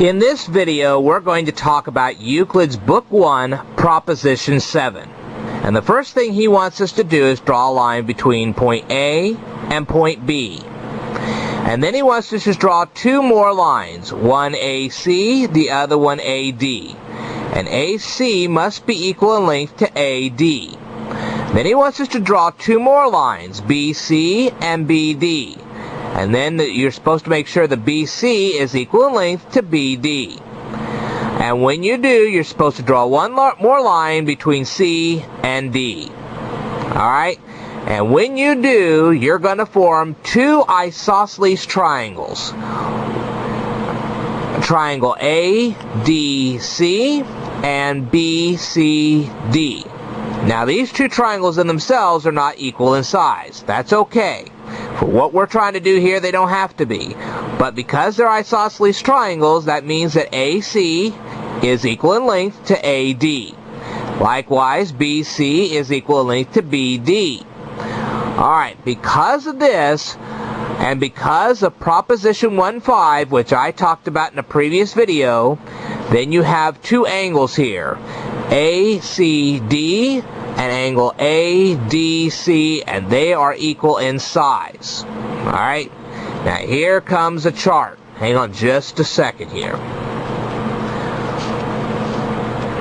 In this video, we're going to talk about Euclid's Book 1, Proposition 7. And the first thing he wants us to do is draw a line between point A and point B. And then he wants us to draw two more lines, one AC, the other one AD. And AC must be equal in length to AD. Then he wants us to draw two more lines, BC and BD. And then you're supposed to make sure the BC is equal in length to BD. And when you do, you're supposed to draw one more line between C and D. Alright? And when you do, you're going to form two isosceles triangles. Triangle ADC and BCD. Now these two triangles in themselves are not equal in size. That's okay. For what we're trying to do here, they don't have to be. But because they're isosceles triangles, that means that AC is equal in length to AD. Likewise, BC is equal in length to BD. Alright, because of this, and because of Proposition 1.5, which I talked about in a previous video, then you have two angles here. ACD and angle ADC, and they are equal in size. Alright, now here comes a chart. Hang on just a second here.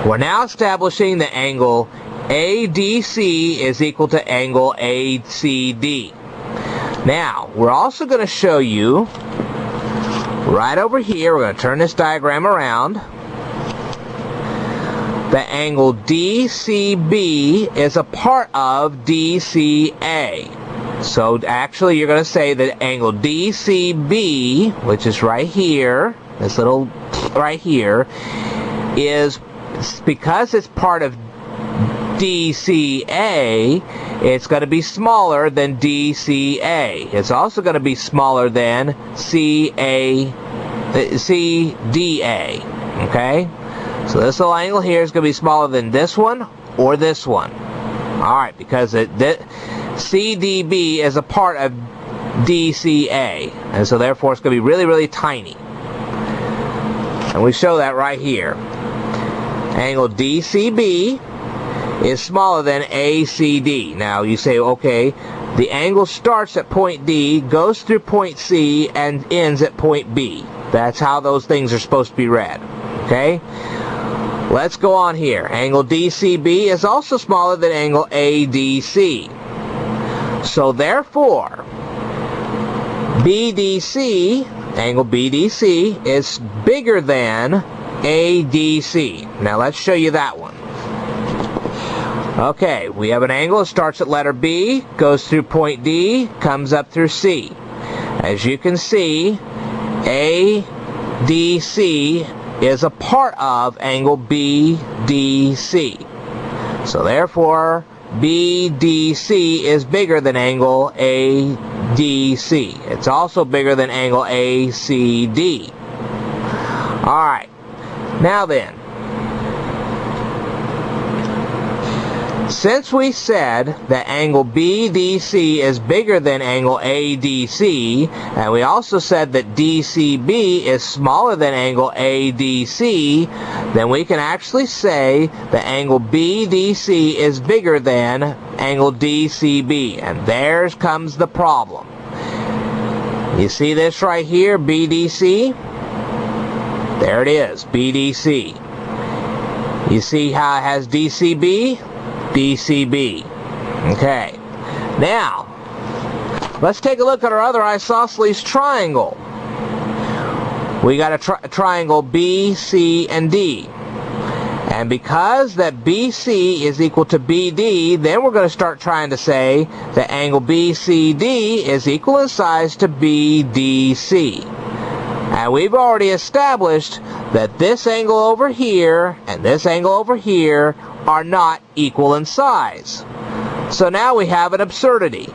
We're now establishing the angle ADC is equal to angle ACD. Now, we're also going to show you right over here, we're going to turn this diagram around. The angle DCB is a part of DCA. So actually you're going to say that angle DCB, which is right here, this little right here, is because it's part of DCA, it's going to be smaller than DCA. It's also going to be smaller than CDA. Okay? So this little angle here is going to be smaller than this one or this one. Alright, because CDB is a part of DCA. And so therefore it's going to be really, really tiny. And we show that right here. Angle DCB is smaller than ACD. Now you say, okay, the angle starts at point D, goes through point C, and ends at point B. That's how those things are supposed to be read. Okay? Let's go on here. Angle DCB is also smaller than angle ADC. So therefore, BDC, angle BDC, is bigger than ADC. Now let's show you that one. Okay, we have an angle that starts at letter B, goes through point D, comes up through C. As you can see, ADC is a part of angle BDC. So therefore, BDC is bigger than angle ADC. It's also bigger than angle ACD. Alright, now then, since we said that angle BDC is bigger than angle ADC, and we also said that DCB is smaller than angle ADC, then we can actually say that angle BDC is bigger than angle DCB. And there comes the problem. You see this right here, BDC? There it is, BDC. You see how it has DCB? DCB. Okay. Now, let's take a look at our other isosceles triangle. We got a triangle BC and D. And because that BC is equal to BD, then we're going to start trying to say that angle BCD is equal in size to BDC. And we've already established that this angle over here and this angle over here are not equal in size. So now we have an absurdity.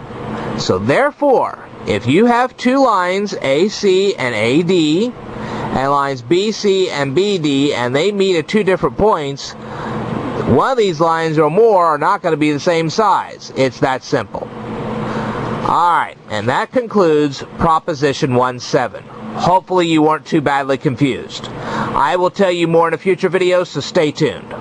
So therefore, if you have two lines AC and AD, and lines BC and BD, and they meet at two different points, one of these lines or more are not going to be the same size. It's that simple. Alright, and that concludes Proposition 1.7. Hopefully you weren't too badly confused. I will tell you more in a future video, so stay tuned.